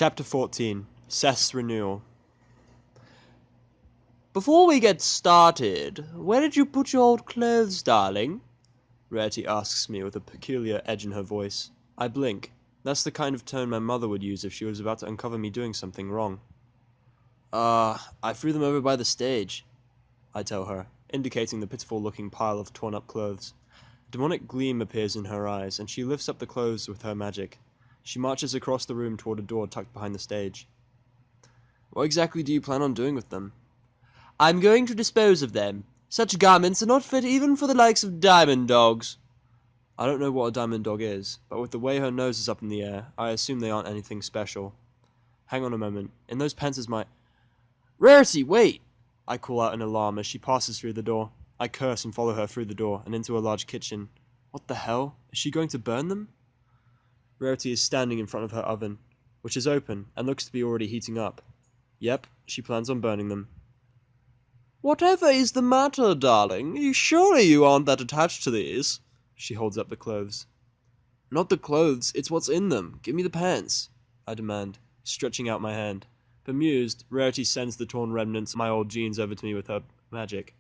Chapter 14. Seth's Renewal. Before we get started, where did you put your old clothes, darling? Rarity asks me with a peculiar edge in her voice. I blink. That's the kind of tone my mother would use if she was about to uncover me doing something wrong. I threw them over by the stage, I tell her, indicating the pitiful-looking pile of torn-up clothes. A demonic gleam appears in her eyes, and she lifts up the clothes with her magic. She marches across the room toward a door tucked behind the stage. What exactly do you plan on doing with them? I'm going to dispose of them. Such garments are not fit even for the likes of diamond dogs. I don't know what a diamond dog is, but with the way her nose is up in the air, I assume they aren't anything special. Hang on a moment. In those pants is my... Rarity, wait! I call out in alarm as she passes through the door. I curse and follow her through the door and into a large kitchen. What the hell? Is she going to burn them? Rarity is standing in front of her oven, which is open and looks to be already heating up. Yep, she plans on burning them. Whatever is the matter, darling? Surely you aren't that attached to these? She holds up the clothes. Not the clothes, it's what's in them. Give me the pants, I demand, stretching out my hand. Bemused, Rarity sends the torn remnants of my old jeans over to me with her magic.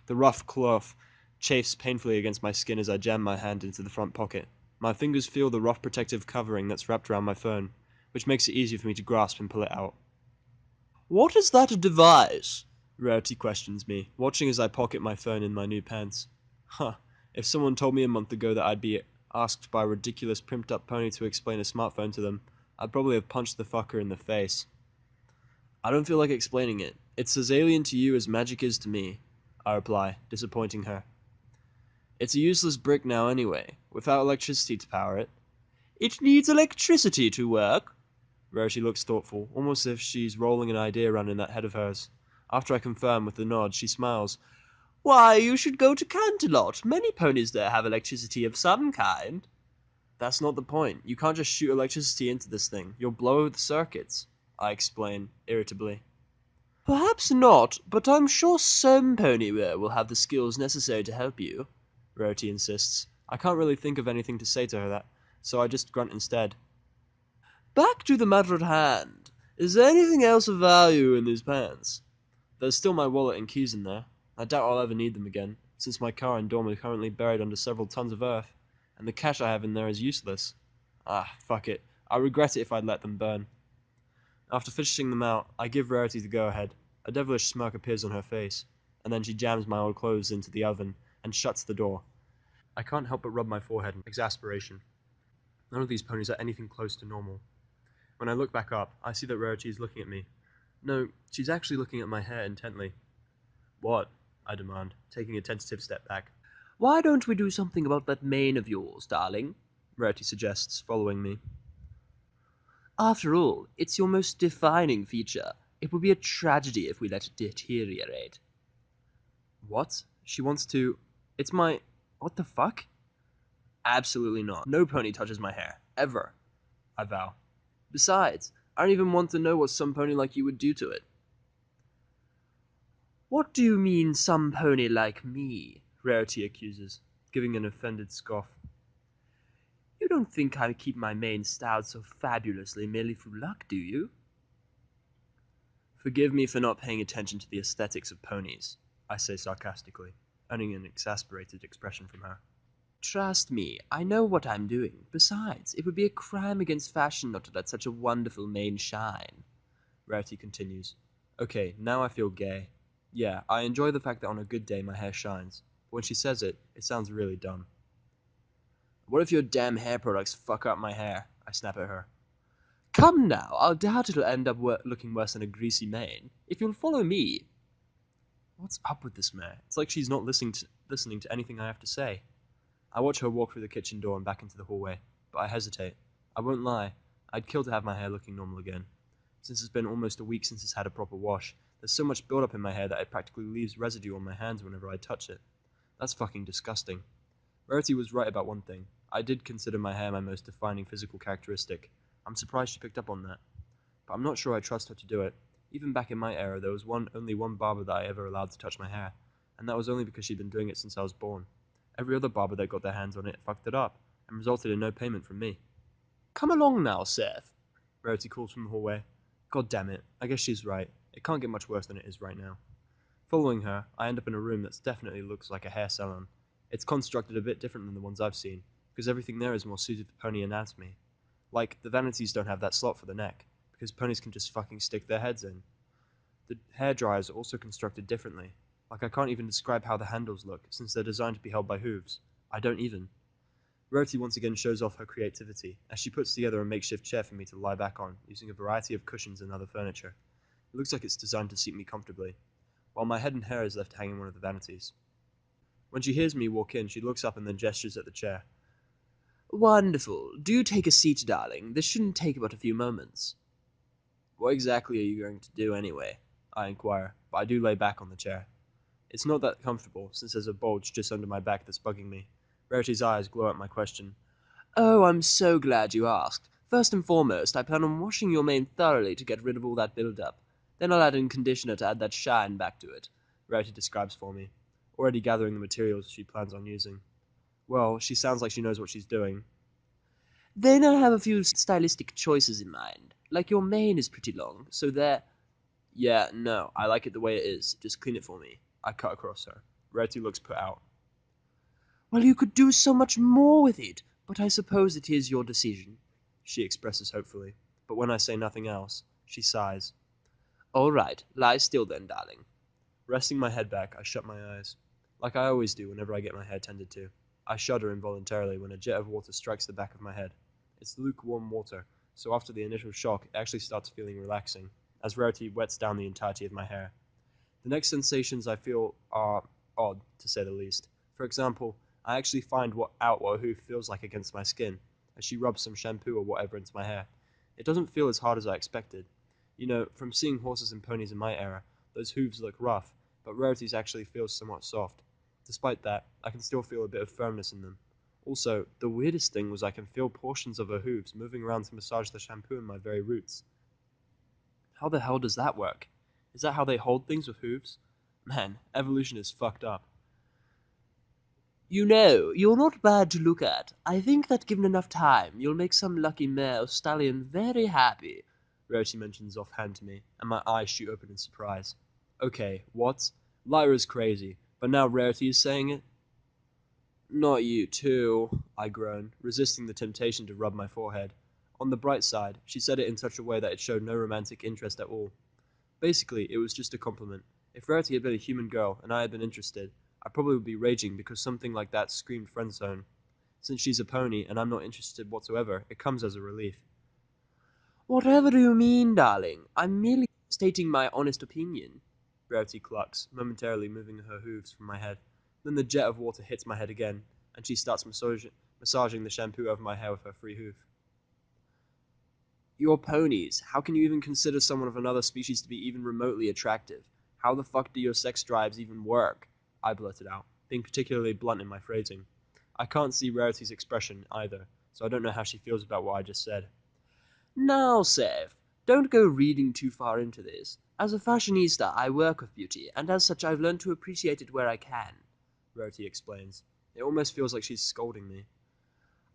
The rough cloth chafes painfully against my skin as I jam my hand into the front pocket. My fingers feel the rough protective covering that's wrapped around my phone, which makes it easier for me to grasp and pull it out. What is that device? Rarity questions me, watching as I pocket my phone in my new pants. Huh, if someone told me a month ago that I'd be asked by a ridiculous primped-up pony to explain a smartphone to them, I'd probably have punched the fucker in the face. I don't feel like explaining it. It's as alien to you as magic is to me, I reply, disappointing her. It's a useless brick now anyway, without electricity to power it. It needs electricity to work. Rarity looks thoughtful, almost as if she's rolling an idea around in that head of hers. After I confirm with a nod, she smiles. Why, you should go to Canterlot. Many ponies there have electricity of some kind. That's not the point. You can't just shoot electricity into this thing. You'll blow the circuits, I explain, irritably. Perhaps not, but I'm sure some ponyware will have the skills necessary to help you, Rarity insists. I can't really think of anything to say to her that, so I just grunt instead. Back to the matter at hand. Is there anything else of value in these pants? There's still my wallet and keys in there. I doubt I'll ever need them again, since my car and dorm are currently buried under several tons of earth, and the cash I have in there is useless. Fuck it. I regret it if I'd let them burn. After fishing them out, I give Rarity the go-ahead. A devilish smirk appears on her face, and then she jams my old clothes into the oven and shuts the door. I can't help but rub my forehead in exasperation. None of these ponies are anything close to normal. When I look back up, I see that Rarity is looking at me. No, she's actually looking at my hair intently. What? I demand, taking a tentative step back. Why don't we do something about that mane of yours, darling? Rarity suggests, following me. After all, it's your most defining feature. It would be a tragedy if we let it deteriorate. What? She wants to... It's my... What the fuck? Absolutely not. No pony touches my hair. Ever. I vow. Besides, I don't even want to know what some pony like you would do to it. What do you mean, some pony like me? Rarity accuses, giving an offended scoff. You don't think I keep my mane styled so fabulously merely through luck, do you? Forgive me for not paying attention to the aesthetics of ponies, I say sarcastically, earning an exasperated expression from her. Trust me, I know what I'm doing. Besides, it would be a crime against fashion not to let such a wonderful mane shine. Rarity continues. Okay, now I feel gay. Yeah, I enjoy the fact that on a good day my hair shines. But when she says it, it sounds really dumb. What if your damn hair products fuck up my hair? I snap at her. Come now, I doubt it'll end up looking worse than a greasy mane. If you'll follow me... What's up with this mare? It's like she's not listening to anything I have to say. I watch her walk through the kitchen door and back into the hallway, but I hesitate. I won't lie, I'd kill to have my hair looking normal again. Since it's been almost a week since it's had a proper wash, there's so much build-up in my hair that it practically leaves residue on my hands whenever I touch it. That's fucking disgusting. Rarity was right about one thing. I did consider my hair my most defining physical characteristic. I'm surprised she picked up on that. But I'm not sure I trust her to do it. Even back in my era, there was only one barber that I ever allowed to touch my hair, and that was only because she'd been doing it since I was born. Every other barber that got their hands on it fucked it up, and resulted in no payment from me. Come along now, Seth. Rarity calls from the hallway. God damn it, I guess she's right. It can't get much worse than it is right now. Following her, I end up in a room that definitely looks like a hair salon. It's constructed a bit different than the ones I've seen, because everything there is more suited to pony anatomy. Like, the vanities don't have that slot for the neck, because ponies can just fucking stick their heads in. The hair dryers are also constructed differently. Like, I can't even describe how the handles look, since they're designed to be held by hooves. I don't even. Rarity once again shows off her creativity, as she puts together a makeshift chair for me to lie back on, using a variety of cushions and other furniture. It looks like it's designed to seat me comfortably, while my head and hair is left hanging in one of the vanities. When she hears me walk in, she looks up and then gestures at the chair. Wonderful. Do take a seat, darling. This shouldn't take but a few moments. What exactly are you going to do anyway? I inquire, but I do lay back on the chair. It's not that comfortable, since there's a bulge just under my back that's bugging me. Rarity's eyes glow at my question. Oh, I'm so glad you asked. First and foremost, I plan on washing your mane thoroughly to get rid of all that build-up. Then I'll add in conditioner to add that shine back to it, Rarity describes for me, already gathering the materials she plans on using. Well, she sounds like she knows what she's doing. Then I have a few stylistic choices in mind. Like your mane is pretty long, so there... Yeah, no, I like it the way it is. Just clean it for me. I cut across her. Rarity looks put out. Well, you could do so much more with it, but I suppose it is your decision, she expresses hopefully. But when I say nothing else, she sighs. All right, lie still then, darling. Resting my head back, I shut my eyes. Like I always do whenever I get my hair tended to. I shudder involuntarily when a jet of water strikes the back of my head. It's lukewarm water, so after the initial shock, it actually starts feeling relaxing, as Rarity wets down the entirety of my hair. The next sensations I feel are odd, to say the least. For example, I actually find out what a hoof feels like against my skin, as she rubs some shampoo or whatever into my hair. It doesn't feel as hard as I expected. You know, from seeing horses and ponies in my era, those hooves look rough, but Rarity's actually feels somewhat soft. Despite that, I can still feel a bit of firmness in them. Also, the weirdest thing was I can feel portions of her hooves moving around to massage the shampoo in my very roots. How the hell does that work? Is that how they hold things with hooves? Man, evolution is fucked up. You know, you're not bad to look at. I think that given enough time, you'll make some lucky mare or stallion very happy, Rarity mentions offhand to me, and my eyes shoot open in surprise. Okay, what? Lyra's crazy, but now Rarity is saying it? Not you, too, I groan, resisting the temptation to rub my forehead. On the bright side, she said it in such a way that it showed no romantic interest at all. Basically, it was just a compliment. If Rarity had been a human girl and I had been interested, I probably would be raging because something like that screamed friend zone. Since she's a pony and I'm not interested whatsoever, it comes as a relief. Whatever do you mean, darling? I'm merely stating my honest opinion, Rarity clucks, momentarily moving her hooves from my head. Then the jet of water hits my head again, and she starts massaging the shampoo over my hair with her free hoof. You're ponies. How can you even consider someone of another species to be even remotely attractive? How the fuck do your sex drives even work? I blurted out, being particularly blunt in my phrasing. I can't see Rarity's expression either, so I don't know how she feels about what I just said. Now, Seth, don't go reading too far into this. As a fashionista, I work with beauty, and as such I've learned to appreciate it where I can, Rarity explains. It almost feels like she's scolding me.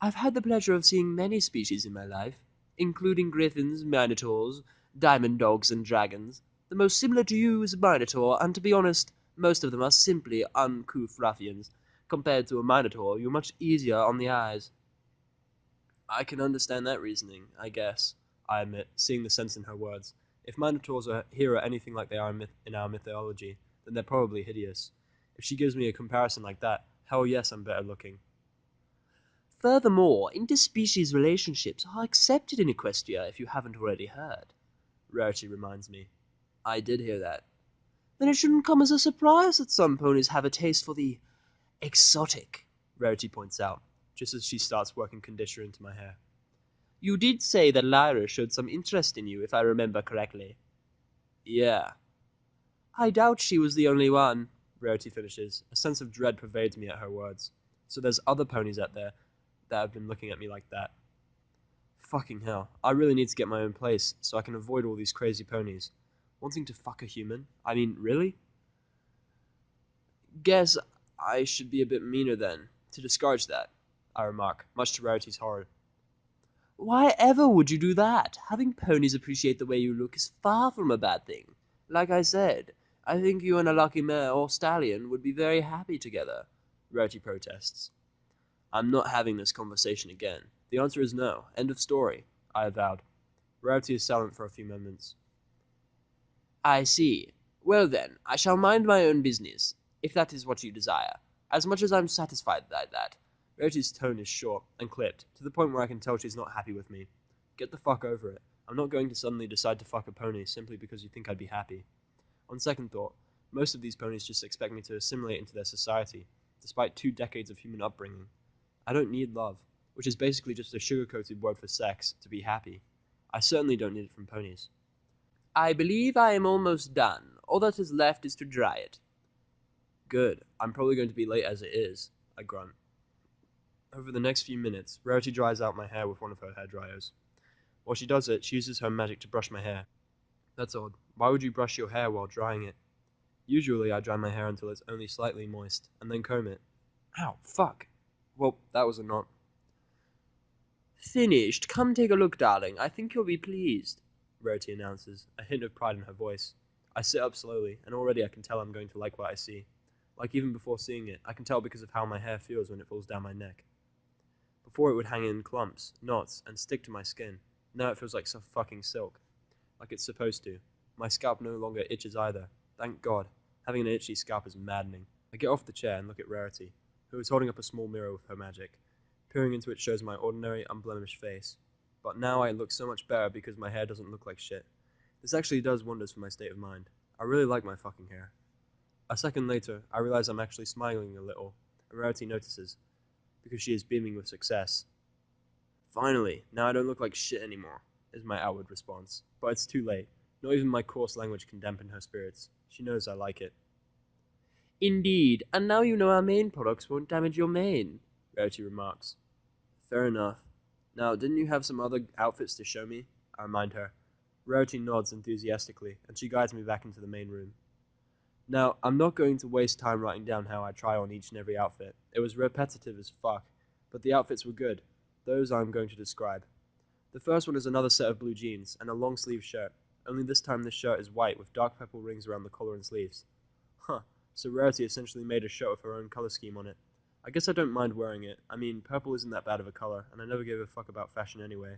I've had the pleasure of seeing many species in my life, including griffins, minotaurs, diamond dogs, and dragons. The most similar to you is a minotaur, and to be honest, most of them are simply uncouth ruffians. Compared to a minotaur, you're much easier on the eyes. I can understand that reasoning, I guess, I admit, seeing the sense in her words. If minotaurs are here are anything like they are in our mythology, then they're probably hideous. If she gives me a comparison like that, hell yes, I'm better looking. Furthermore, interspecies relationships are accepted in Equestria if you haven't already heard, Rarity reminds me. I did hear that. Then it shouldn't come as a surprise that some ponies have a taste for the exotic, Rarity points out, just as she starts working conditioner into my hair. You did say that Lyra showed some interest in you, if I remember correctly. Yeah. I doubt she was the only one, Rarity finishes. A sense of dread pervades me at her words. So there's other ponies out there that have been looking at me like that. Fucking hell, I really need to get my own place, so I can avoid all these crazy ponies. Wanting to fuck a human? I mean, really? Guess I should be a bit meaner then, to discourage that, I remark, much to Rarity's horror. Why ever would you do that? Having ponies appreciate the way you look is far from a bad thing. Like I said, I think you and a lucky mare or stallion would be very happy together, Rarity protests. I'm not having this conversation again. The answer is no. End of story, I avowed. Rarity is silent for a few moments. I see. Well then, I shall mind my own business, if that is what you desire, as much as I'm satisfied by that. Rarity's tone is short and clipped, to the point where I can tell she's not happy with me. Get the fuck over it. I'm not going to suddenly decide to fuck a pony simply because you think I'd be happy. On second thought, most of these ponies just expect me to assimilate into their society, despite 2 decades of human upbringing. I don't need love, which is basically just a sugar-coated word for sex, to be happy. I certainly don't need it from ponies. I believe I am almost done. All that is left is to dry it. Good. I'm probably going to be late as it is, I grunt. Over the next few minutes, Rarity dries out my hair with one of her hair dryers. While she does it, she uses her magic to brush my hair. That's odd. Why would you brush your hair while drying it? Usually I dry my hair until it's only slightly moist, and then comb it. Ow, fuck. Well, that was a knot. Finished. Come take a look, darling. I think you'll be pleased, Rarity announces, a hint of pride in her voice. I sit up slowly, and already I can tell I'm going to like what I see. Like even before seeing it, I can tell because of how my hair feels when it falls down my neck. Before it would hang in clumps, knots, and stick to my skin. Now it feels like some fucking silk. Like it's supposed to. My scalp no longer itches either. Thank God. Having an itchy scalp is maddening. I get off the chair and look at Rarity, who is holding up a small mirror with her magic. Peering into it shows my ordinary, unblemished face. But now I look so much better because my hair doesn't look like shit. This actually does wonders for my state of mind. I really like my fucking hair. A second later, I realize I'm actually smiling a little, and Rarity notices, because she is beaming with success. Finally, now I don't look like shit anymore, is my outward response. But it's too late. Not even my coarse language can dampen her spirits. She knows I like it. Indeed, and now you know our main products won't damage your mane, Rarity remarks. Fair enough. Now, didn't you have some other outfits to show me? I remind her. Rarity nods enthusiastically, and she guides me back into the main room. Now, I'm not going to waste time writing down how I try on each and every outfit. It was repetitive as fuck, but the outfits were good. Those I'm going to describe. The first one is another set of blue jeans and a long-sleeve shirt, only this time this shirt is white with dark purple rings around the collar and sleeves. Huh, so Rarity essentially made a shirt with her own color scheme on it. I guess I don't mind wearing it. I mean, purple isn't that bad of a color, and I never gave a fuck about fashion anyway.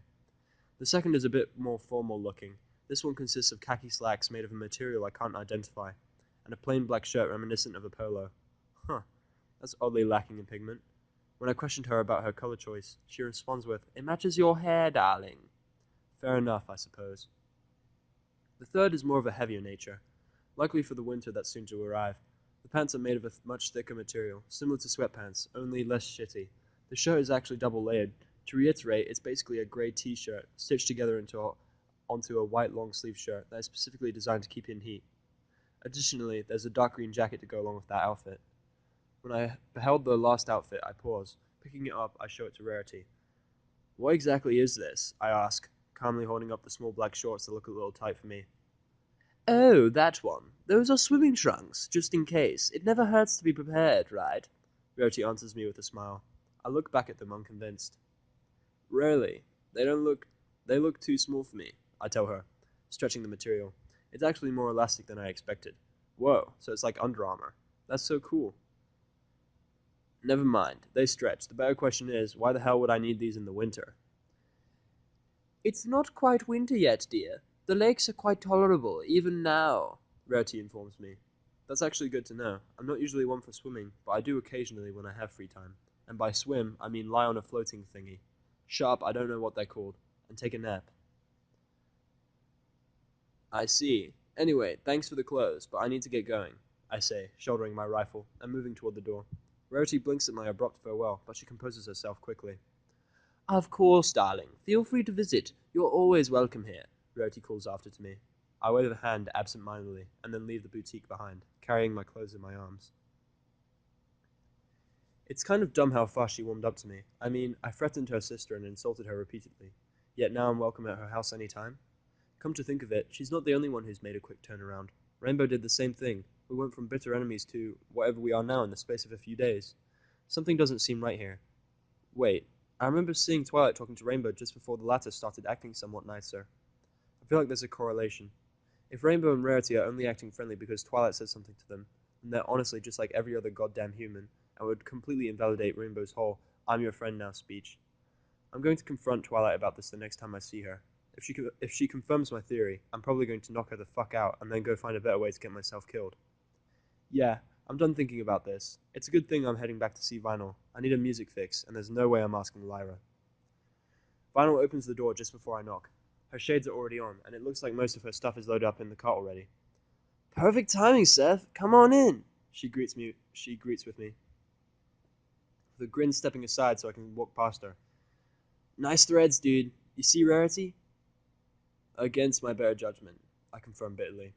The second is a bit more formal looking. This one consists of khaki slacks made of a material I can't identify, and a plain black shirt reminiscent of a polo. Huh, that's oddly lacking in pigment. When I questioned her about her color choice, she responds with, "It matches your hair, darling." Fair enough, I suppose. The third is more of a heavier nature, likely for the winter that's soon to arrive. The pants are made of a much thicker material, similar to sweatpants, only less shitty. The shirt is actually double layered. To reiterate, it's basically a grey t-shirt, stitched together onto a white long-sleeve shirt that is specifically designed to keep in heat. Additionally, there's a dark green jacket to go along with that outfit. When I beheld the last outfit, I pause. Picking it up, I show it to Rarity. What exactly is this? I ask, calmly holding up the small black shorts that look a little tight for me. Oh, that one. Those are swimming trunks, just in case. It never hurts to be prepared, right? Rarity answers me with a smile. I look back at them unconvinced. Really? They look too small for me, I tell her, stretching the material. It's actually more elastic than I expected. Whoa, so it's like Under Armour. That's so cool. Never mind, they stretch. The better question is, why the hell would I need these in the winter? It's not quite winter yet, dear. The lakes are quite tolerable, even now, Rarity informs me. That's actually good to know. I'm not usually one for swimming, but I do occasionally when I have free time. And by swim, I mean lie on a floating thingy. Shut up, I don't know what they're called. And take a nap. I see. Anyway, thanks for the clothes, but I need to get going, I say, shouldering my rifle and moving toward the door. Rarity blinks at my abrupt farewell, but she composes herself quickly. Of course, darling. Feel free to visit. You're always welcome here, Rarity calls after to me. I wave a hand absent-mindedly, and then leave the boutique behind, carrying my clothes in my arms. It's kind of dumb how fast she warmed up to me. I mean, I threatened her sister and insulted her repeatedly. Yet now I'm welcome at her house any time. Come to think of it, she's not the only one who's made a quick turnaround. Rainbow did the same thing. We went from bitter enemies to whatever we are now in the space of a few days. Something doesn't seem right here. Wait, I remember seeing Twilight talking to Rainbow just before the latter started acting somewhat nicer. I feel like there's a correlation. If Rainbow and Rarity are only acting friendly because Twilight says something to them, then they're honestly just like every other goddamn human, and would completely invalidate Rainbow's whole "I'm your friend now" speech. I'm going to confront Twilight about this the next time I see her. If she confirms my theory, I'm probably going to knock her the fuck out and then go find a better way to get myself killed. Yeah, I'm done thinking about this. It's a good thing I'm heading back to see Vinyl. I need a music fix, and there's no way I'm asking Lyra. Vinyl opens the door just before I knock. Her shades are already on, and it looks like most of her stuff is loaded up in the cart already. Perfect timing, Seth. Come on in. She greets with me, with a grin stepping aside so I can walk past her. Nice threads, dude. You see Rarity? Against my better judgment, I confirm bitterly.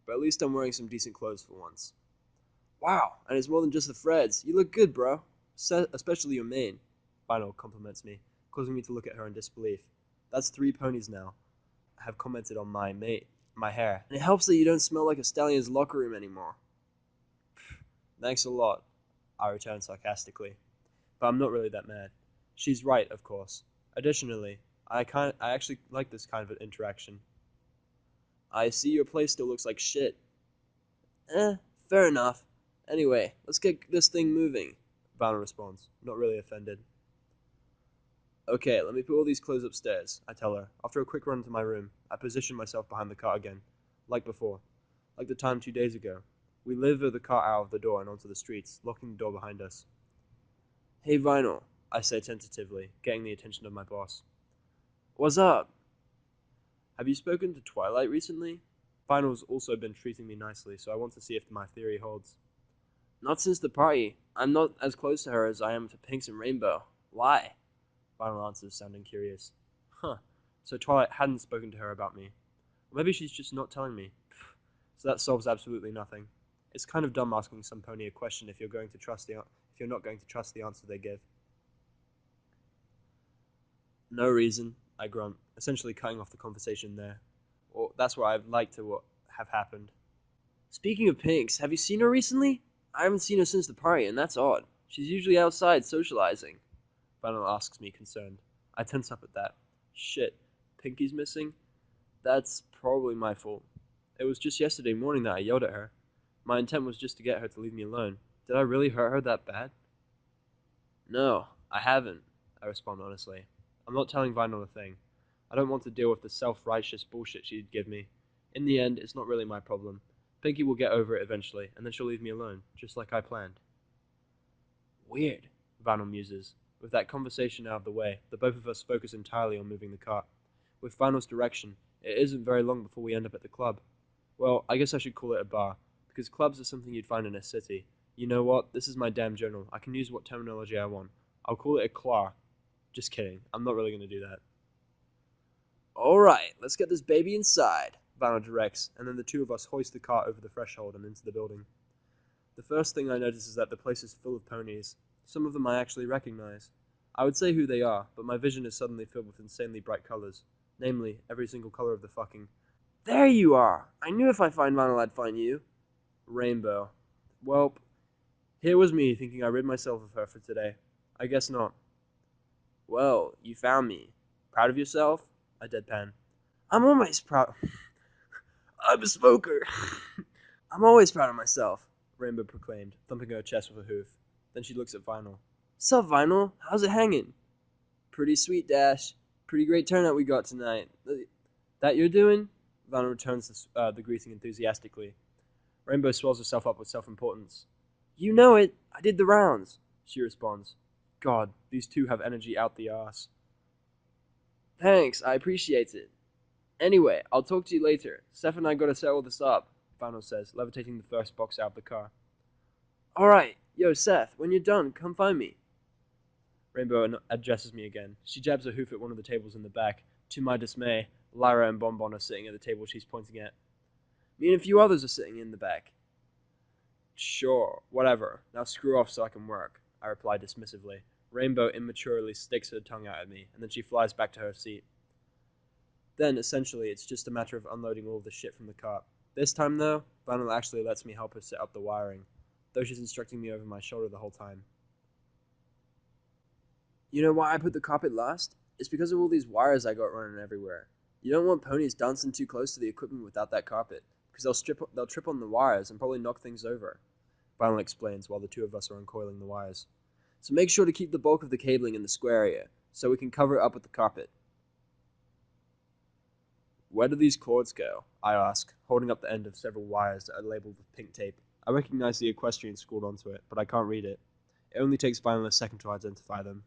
But at least I'm wearing some decent clothes for once. Wow, and it's more than just the threads. You look good, bro. Especially your mane. Vinyl compliments me, causing me to look at her in disbelief. That's 3 ponies now. I have commented on my hair. And it helps that you don't smell like a stallion's locker room anymore. Thanks a lot, I return sarcastically. But I'm not really that mad. She's right, of course. Additionally, I actually like this kind of interaction. I see your place still looks like shit. Fair enough. Anyway, let's get this thing moving, Vanna responds, not really offended. Okay, let me put all these clothes upstairs, I tell her. After a quick run to my room, I position myself behind the cart again, like before, like the time 2 days ago. We lever the cart out of the door and onto the streets, locking the door behind us. Hey, Vinyl, I say tentatively, getting the attention of my boss. What's up? Have you spoken to Twilight recently? Vinyl's also been treating me nicely, so I want to see if my theory holds. Not since the party. I'm not as close to her as I am to Pinks and Rainbow. Why? Vinyl answers, sounding curious. Huh. So Twilight hadn't spoken to her about me. Or maybe she's just not telling me. So that solves absolutely nothing. It's kind of dumb asking some pony a question if you're not going to trust the answer they give. No reason, I grunt, essentially cutting off the conversation there. Or that's what I'd like to have happened. Speaking of Pinks, have you seen her recently? I haven't seen her since the party, and that's odd. She's usually outside socializing. Vinyl asks me, concerned. I tense up at that. Shit, Pinky's missing? That's probably my fault. It was just yesterday morning that I yelled at her. My intent was just to get her to leave me alone. Did I really hurt her that bad? No, I haven't, I respond honestly. I'm not telling Vinyl a thing. I don't want to deal with the self-righteous bullshit she'd give me. In the end, it's not really my problem. Pinky will get over it eventually, and then she'll leave me alone, just like I planned. Weird, Vinyl muses. With that conversation out of the way, the both of us focus entirely on moving the cart. With Vinyl's direction, it isn't very long before we end up at the club. Well, I guess I should call it a bar, because clubs are something you'd find in a city. You know what? This is my damn journal. I can use what terminology I want. I'll call it a claw. Just kidding. I'm not really going to do that. Alright, let's get this baby inside, Vinyl directs, and then the two of us hoist the cart over the threshold and into the building. The first thing I notice is that the place is full of ponies. Some of them I actually recognize. I would say who they are, but my vision is suddenly filled with insanely bright colors. Namely, every single color of the fucking... There you are! I knew if I find Vinyl I'd find you. Rainbow. Welp. Here was me thinking I rid myself of her for today. I guess not. Well, you found me. Proud of yourself? I deadpan. I'm always proud. I'm a smoker. I'm always proud of myself, Rainbow proclaimed, thumping her chest with a hoof. Then she looks at Vinyl. Sup, Vinyl? How's it hanging? Pretty sweet, Dash. Pretty great turnout we got tonight. That you're doing? Vinyl returns the greeting enthusiastically. Rainbow swells herself up with self-importance. You know it. I did the rounds, she responds. God, these two have energy out the arse. Thanks, I appreciate it. Anyway, I'll talk to you later. Steph and I gotta set all this up, Vinyl says, levitating the first box out of the car. Alright, yo Seth, when you're done, come find me. Rainbow addresses me again. She jabs a hoof at one of the tables in the back. To my dismay, Lyra and Bonbon are sitting at the table she's pointing at. Me and a few others are sitting in the back. Sure, whatever. Now screw off so I can work, I reply dismissively. Rainbow immaturely sticks her tongue out at me, and then she flies back to her seat. Then, essentially, it's just a matter of unloading all the shit from the cart. This time, though, Vinyl actually lets me help her set up the wiring, though she's instructing me over my shoulder the whole time. You know why I put the carpet last? It's because of all these wires I got running everywhere. You don't want ponies dancing too close to the equipment without that carpet, because they'll trip on the wires and probably knock things over. Vinyl explains while the two of us are uncoiling the wires. So make sure to keep the bulk of the cabling in the square area, so we can cover it up with the carpet. Where do these cords go? I ask, holding up the end of several wires that are labeled with pink tape. I recognize the equestrian scrawled onto it, but I can't read it. It only takes Vinyl a second to identify them.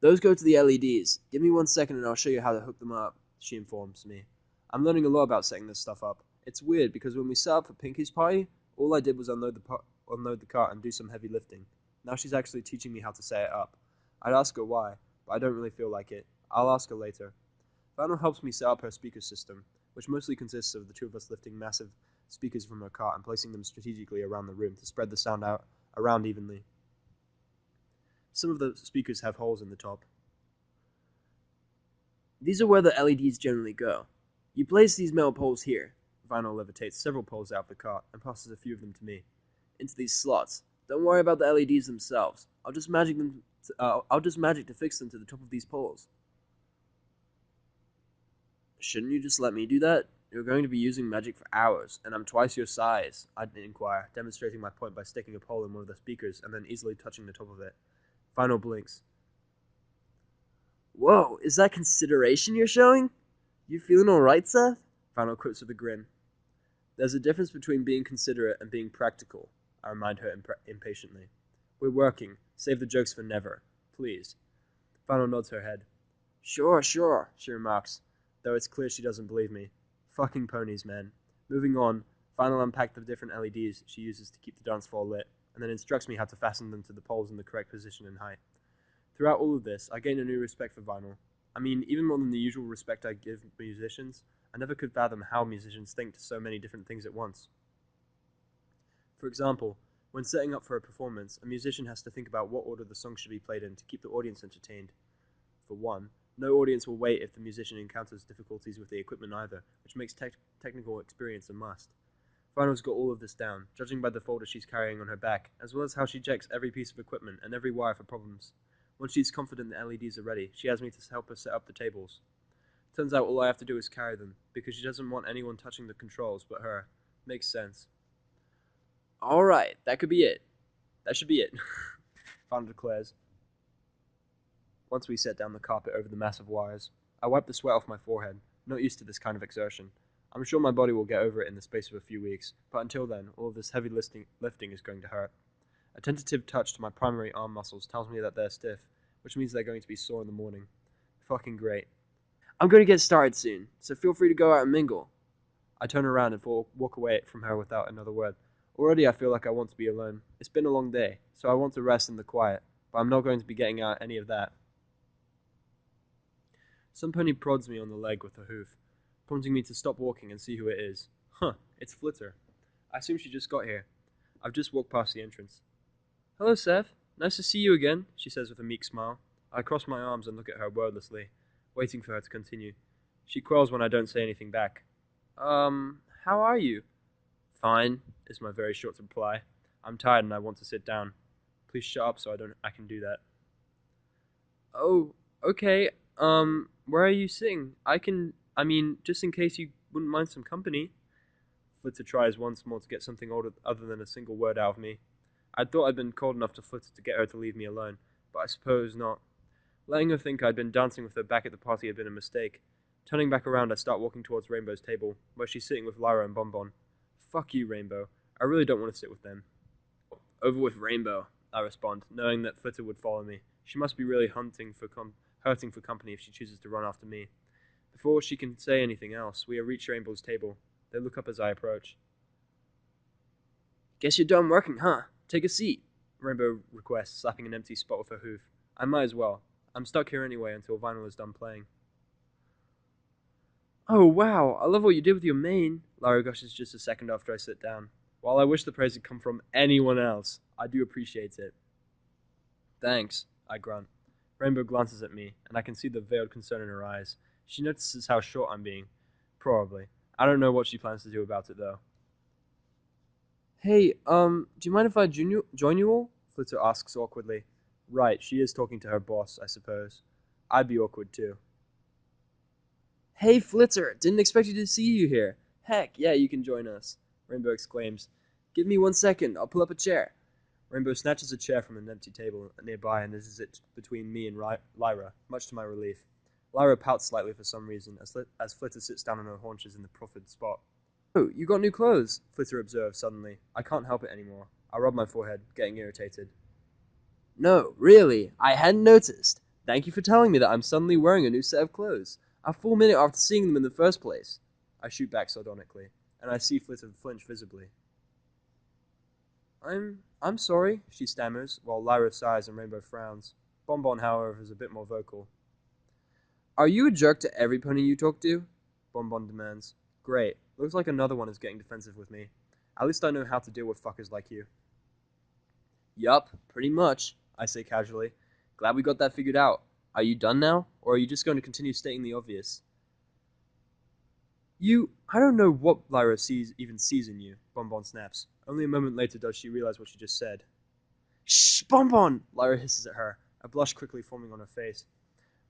Those go to the LEDs. Give me 1 second and I'll show you how to hook them up, she informs me. I'm learning a lot about setting this stuff up. It's weird because when we set up for Pinky's party, all I did was unload the cart and do some heavy lifting. Now she's actually teaching me how to set it up. I'd ask her why, but I don't really feel like it. I'll ask her later. Vanna helps me set up her speaker system, which mostly consists of the two of us lifting massive speakers from her cart and placing them strategically around the room to spread the sound out around evenly. Some of the speakers have holes in the top. These are where the LEDs generally go. You place these metal poles here. Vinyl levitates several poles out of the cart and passes a few of them to me. Into these slots. Don't worry about the LEDs themselves. I'll just magic to fix them to the top of these poles. Shouldn't you just let me do that? You're going to be using magic for hours, and I'm twice your size, I'd inquire, demonstrating my point by sticking a pole in one of the speakers and then easily touching the top of it. Vinyl blinks. Whoa, is that consideration you're showing? You feeling alright, Seth? Vinyl quotes with a grin. There's a difference between being considerate and being practical, I remind her impatiently. We're working. Save the jokes for never. Please. Vinyl nods her head. Sure, she remarks, though it's clear she doesn't believe me. Fucking ponies, man. Moving on, Vinyl unpacks the different LEDs she uses to keep the dance floor lit, and then instructs me how to fasten them to the poles in the correct position and height. Throughout all of this, I gain a new respect for vinyl. I mean, even more than the usual respect I give musicians, I never could fathom how musicians think to so many different things at once. For example, when setting up for a performance, a musician has to think about what order the song should be played in to keep the audience entertained. For one, no audience will wait if the musician encounters difficulties with the equipment either, which makes technical experience a must. Vinyl's got all of this down, judging by the folder she's carrying on her back, as well as how she checks every piece of equipment and every wire for problems. Once she's confident the LEDs are ready, she has me to help her set up the tables. Turns out all I have to do is carry them, because she doesn't want anyone touching the controls but her. Makes sense. Alright, that could be it. That should be it, Fana declares. Once we set down the carpet over the massive wires, I wipe the sweat off my forehead, not used to this kind of exertion. I'm sure my body will get over it in the space of a few weeks, but until then, all of this heavy lifting is going to hurt. A tentative touch to my primary arm muscles tells me that they're stiff, which means they're going to be sore in the morning. Fucking great. I'm going to get started soon, so feel free to go out and mingle. I turn around and walk away from her without another word. Already I feel like I want to be alone. It's been a long day, so I want to rest in the quiet, but I'm not going to be getting out any of that. Some pony prods me on the leg with a hoof, prompting me to stop walking and see who it is. Huh, it's Flitter. I assume she just got here. I've just walked past the entrance. Hello, Seth. Nice to see you again, she says with a meek smile. I cross my arms and look at her wordlessly, waiting for her to continue. She quells when I don't say anything back. How are you? Fine, is my very short reply. I'm tired and I want to sit down. Please shut up so I can do that. Oh, okay. Where are you sitting? Just in case you wouldn't mind some company. Flitter tries once more to get something other than a single word out of me. I thought I'd been cold enough to Flitter to get her to leave me alone, but I suppose not. Letting her think I'd been dancing with her back at the party had been a mistake. Turning back around, I start walking towards Rainbow's table, where she's sitting with Lyra and Bonbon. Fuck you, Rainbow. I really don't want to sit with them. Over with Rainbow, I respond, knowing that Flitter would follow me. She must be really hurting for company if she chooses to run after me. Before she can say anything else, we have reached Rainbow's table. They look up as I approach. Guess you're done working, huh? Take a seat, Rainbow requests, slapping an empty spot with her hoof. I might as well. I'm stuck here anyway until Vinyl is done playing. Oh wow, I love what you did with your mane, Lyra gushes just a second after I sit down. While I wish the praise had come from anyone else, I do appreciate it. Thanks, I grunt. Rainbow glances at me, and I can see the veiled concern in her eyes. She notices how short I'm being. Probably. I don't know what she plans to do about it, though. Hey, do you mind if I join you all? Flitter asks awkwardly. Right, she is talking to her boss, I suppose. I'd be awkward too. Hey, Flitzer! Didn't expect to see you here. Heck, yeah, you can join us, Rainbow exclaims. Give me 1 second, I'll pull up a chair. Rainbow snatches a chair from an empty table nearby and is it between me and Lyra, much to my relief. Lyra pouts slightly for some reason as Flitter sits down on her haunches in the proffered spot. Oh, you got new clothes, Flitter observes suddenly. I can't help it anymore. I rub my forehead, getting irritated. No, really, I hadn't noticed. Thank you for telling me that I'm suddenly wearing a new set of clothes. A full minute after seeing them in the first place. I shoot back sardonically, and I see Flitter flinch visibly. I'm sorry, she stammers, while Lyra sighs and Rainbow frowns. Bonbon, however, is a bit more vocal. Are you a jerk to every pony you talk to? Bonbon demands. Great. Looks like another one is getting defensive with me. At least I know how to deal with fuckers like you. Yup, pretty much, I say casually. Glad we got that figured out. Are you done now, or are you just going to continue stating the obvious? I don't know what Lyra even sees in you, Bonbon snaps. Only a moment later does she realize what she just said. Shh, Bonbon! Lyra hisses at her, a blush quickly forming on her face.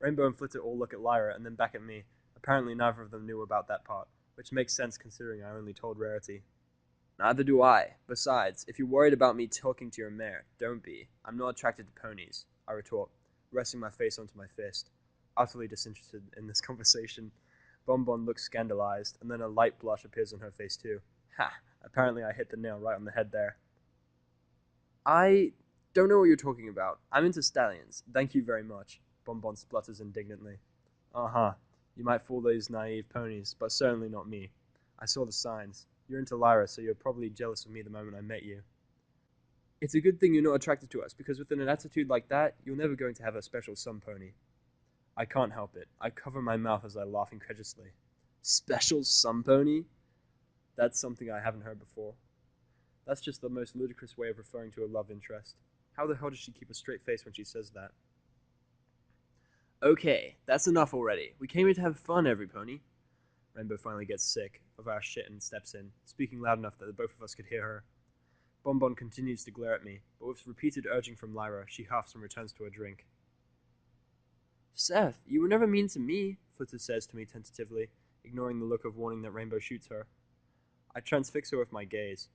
Rainbow and Flitter all look at Lyra and then back at me. Apparently neither of them knew about that part, which makes sense considering I only told Rarity. Neither do I. Besides, if you're worried about me talking to your mare, don't be. I'm not attracted to ponies, I retort, resting my face onto my fist. Utterly disinterested in this conversation. Bonbon looks scandalized, and then a light blush appears on her face too. Ha! Apparently I hit the nail right on the head there. I don't know what you're talking about. I'm into stallions. Thank you very much. Bonbon splutters indignantly. Uh-huh. You might fool these naive ponies, but certainly not me. I saw the signs. You're into Lyra, so you're probably jealous of me the moment I met you. It's a good thing you're not attracted to us, because with an attitude like that, you're never going to have a special sun pony. I can't help it. I cover my mouth as I laugh incredulously. Special sun pony? That's something I haven't heard before. That's just the most ludicrous way of referring to a love interest. How the hell does she keep a straight face when she says that? Okay, that's enough already. We came here to have fun, every pony. Rainbow finally gets sick of our shit and steps in, speaking loud enough that the both of us could hear her. Bonbon continues to glare at me, but with repeated urging from Lyra, she huffs and returns to her drink. Seth, you were never mean to me, Flitter says to me tentatively, ignoring the look of warning that Rainbow shoots her. I transfix her with my gaze.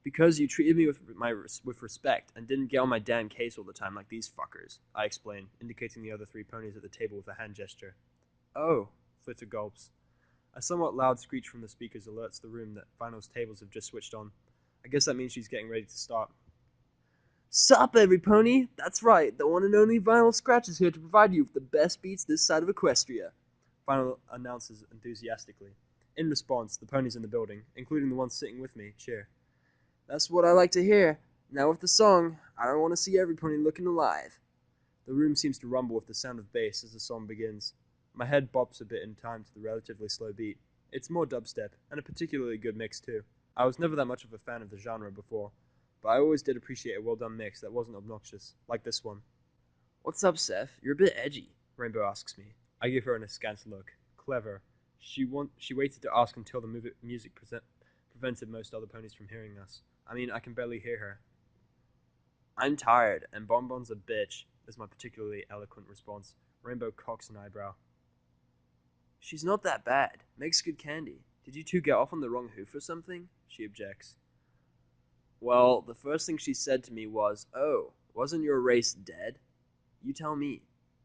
Because you treated me with respect and didn't get on my damn case all the time like these fuckers, I explain, indicating the other three ponies at the table with a hand gesture. Oh, Flitter gulps. A somewhat loud screech from the speakers alerts the room that Vinyl's tables have just switched on. I guess that means she's getting ready to start. Sup, every pony? That's right, the one and only Vinyl Scratch is here to provide you with the best beats this side of Equestria, Vinyl announces enthusiastically. In response, the ponies in the building, including the ones sitting with me, cheer. That's what I like to hear. Now with the song, I don't want to see every pony looking alive. The room seems to rumble with the sound of bass as the song begins. My head bops a bit in time to the relatively slow beat. It's more dubstep, and a particularly good mix too. I was never that much of a fan of the genre before, but I always did appreciate a well-done mix that wasn't obnoxious, like this one. What's up, Seth? You're a bit edgy, Rainbow asks me. I give her an askance look. Clever. She waited to ask until the music prevented most other ponies from hearing us. I mean, I can barely hear her. I'm tired, and Bonbon's a bitch, is my particularly eloquent response. Rainbow cocks an eyebrow. She's not that bad. Makes good candy. Did you two get off on the wrong hoof or something? She objects. Well, the first thing she said to me was, "Oh, wasn't your race dead?" You tell me,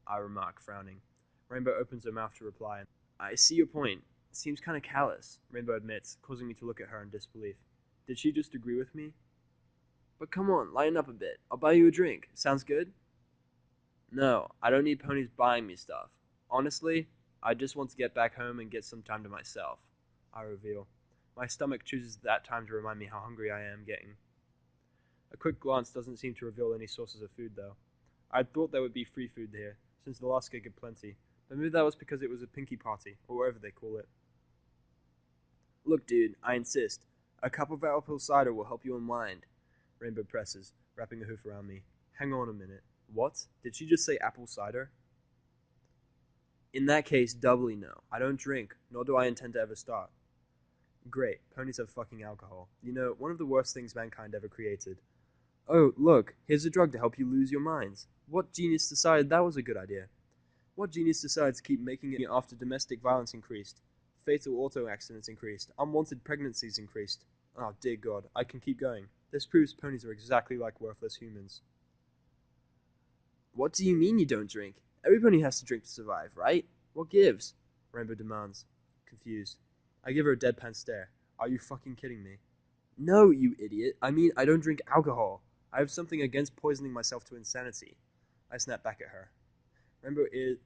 I remark, frowning. Rainbow opens her mouth to reply. I see your point. Seems kind of callous, Rainbow admits, causing me to look at her in disbelief. Did she just agree with me? But come on, lighten up a bit. I'll buy you a drink. Sounds good? No, I don't need ponies buying me stuff. Honestly, I just want to get back home and get some time to myself, I reveal. My stomach chooses that time to remind me how hungry I am getting. A quick glance doesn't seem to reveal any sources of food, though. I'd thought there would be free food here, since the last gig had plenty, but maybe that was because it was a pinky party, or whatever they call it. Look, dude, I insist. A cup of apple cider will help you unwind. Rainbow presses, wrapping a hoof around me. Hang on a minute. What? Did she just say apple cider? In that case, doubly no. I don't drink, nor do I intend to ever start. Great, ponies have fucking alcohol. You know, one of the worst things mankind ever created. Oh, look, here's a drug to help you lose your minds. What genius decided that was a good idea? What genius decided to keep making it after domestic violence increased? Fatal auto accidents increased. Unwanted pregnancies increased. Oh, dear God, I can keep going. This proves ponies are exactly like worthless humans. What do you mean you don't drink? Every pony has to drink to survive, right? What gives? Rainbow demands, confused. I give her a deadpan stare. Are you fucking kidding me? No, you idiot. I mean, I don't drink alcohol. I have something against poisoning myself to insanity. I snap back at her.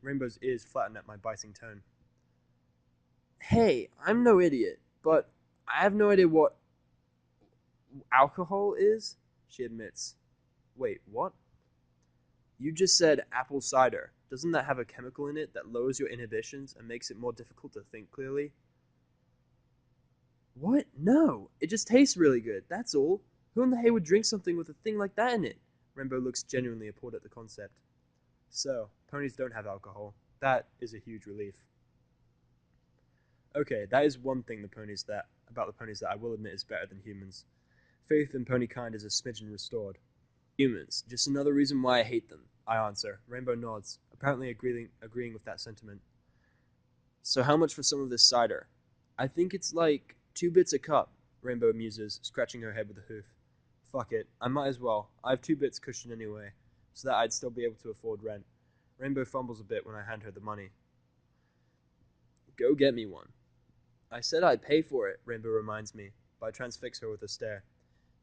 Rainbow's ears flatten at my biting tone. Hey, I'm no idiot, but I have no idea what alcohol is, she admits. Wait, what? You just said apple cider. Doesn't that have a chemical in it that lowers your inhibitions and makes it more difficult to think clearly? What? No, it just tastes really good, that's all. Who in the hay would drink something with a thing like that in it? Rainbow looks genuinely appalled at the concept. So, ponies don't have alcohol. That is a huge relief. Okay, that is one thing about the ponies that I will admit is better than humans. Faith in pony kind is a smidgen restored. Humans, just another reason why I hate them, I answer. Rainbow nods, apparently agreeing with that sentiment. So how much for some of this cider? I think it's like 2 bits a cup, Rainbow muses, scratching her head with a hoof. Fuck it, I might as well. I have 2 bits cushion anyway, so that I'd still be able to afford rent. Rainbow fumbles a bit when I hand her the money. Go get me one. I said I'd pay for it, Rainbow reminds me, but I transfix her with a stare.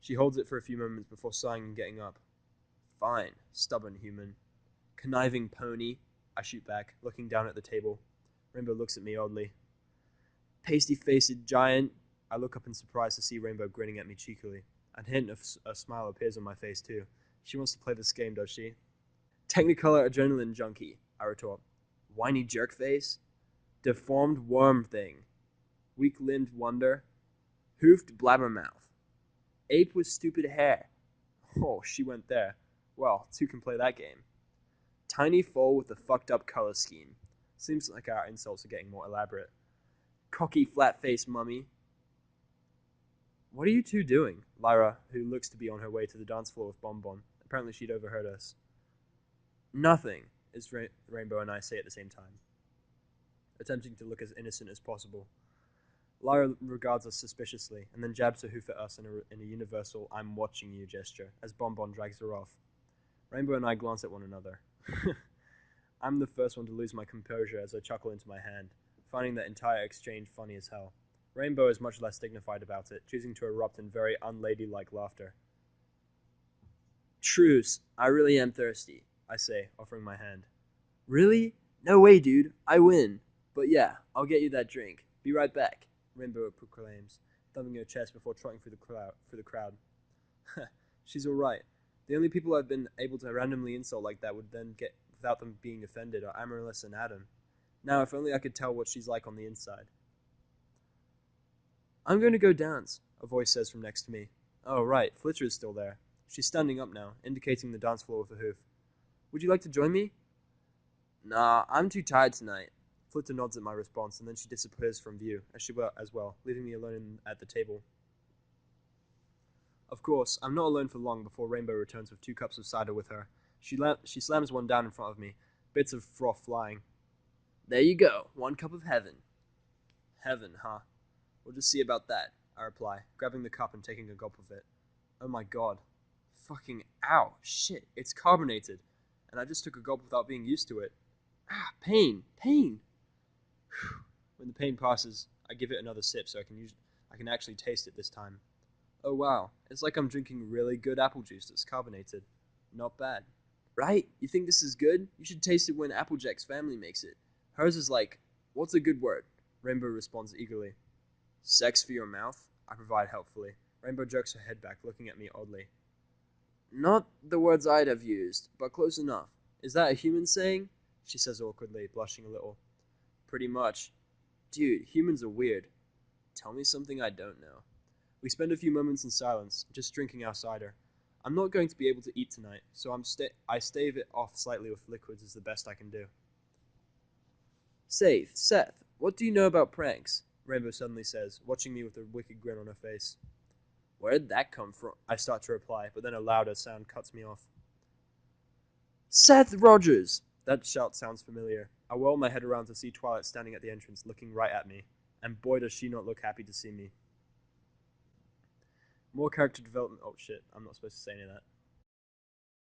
She holds it for a few moments before sighing and getting up. Fine, stubborn human. Conniving pony, I shoot back, looking down at the table. Rainbow looks at me oddly. Pasty-faced giant. I look up in surprise to see Rainbow grinning at me cheekily. A hint of a smile appears on my face too. She wants to play this game, does she? Technicolor adrenaline junkie, I retort. Whiny jerkface? Deformed worm thing. Weak-limbed wonder. Hoofed blabbermouth. Ape with stupid hair. Oh, she went there. Well, two can play that game. Tiny foal with a fucked up color scheme. Seems like our insults are getting more elaborate. Cocky flat-faced mummy. What are you two doing? Lyra, who looks to be on her way to the dance floor with Bonbon. Apparently she'd overheard us. Nothing, as Rainbow and I say at the same time, attempting to look as innocent as possible. Lyra regards us suspiciously, and then jabs her hoof at us in a universal I'm watching you gesture, as Bonbon drags her off. Rainbow and I glance at one another. I'm the first one to lose my composure as I chuckle into my hand, finding that entire exchange funny as hell. Rainbow is much less dignified about it, choosing to erupt in very unladylike laughter. Truce, I really am thirsty, I say, offering my hand. Really? No way, dude, I win. But yeah, I'll get you that drink. Be right back, Rainbow proclaims, thumping her chest before trotting through the crowd. She's alright. The only people I've been able to randomly insult like that would then get without them being offended are Amaryllis and Adam. Now, if only I could tell what she's like on the inside. I'm going to go dance, a voice says from next to me. Oh, right, Flitter is still there. She's standing up now, indicating the dance floor with a hoof. Would you like to join me? Nah, I'm too tired tonight. Flitter nods at my response, and then she disappears from view, as well, leaving me alone at the table. Of course, I'm not alone for long before Rainbow returns with 2 cups of cider with her. She slams one down in front of me, bits of froth flying. There you go, 1 cup of heaven. Heaven, huh? We'll just see about that, I reply, grabbing the cup and taking a gulp of it. Oh my god. Fucking ow, shit, it's carbonated. And I just took a gulp without being used to it. Ah, pain. When the pain passes, I give it another sip so I can actually taste it this time. Oh wow, it's like I'm drinking really good apple juice that's carbonated. Not bad. Right? You think this is good? You should taste it when Applejack's family makes it. Hers is like, what's a good word? Rainbow responds eagerly. Sex for your mouth? I provide helpfully. Rainbow jerks her head back, looking at me oddly. Not the words I'd have used, but close enough. Is that a human saying? She says awkwardly, blushing a little. Pretty much. Dude, humans are weird. Tell me something I don't know. We spend a few moments in silence, just drinking our cider. I'm not going to be able to eat tonight, so I stave it off slightly with liquids as the best I can do. Say, Seth, what do you know about pranks? Rainbow suddenly says, watching me with a wicked grin on her face. Where'd that come from? I start to reply, but then a louder sound cuts me off. Seth Rogers! That shout sounds familiar. I whirl my head around to see Twilight standing at the entrance, looking right at me. And boy does she not look happy to see me. More character development. Oh shit, I'm not supposed to say any of that.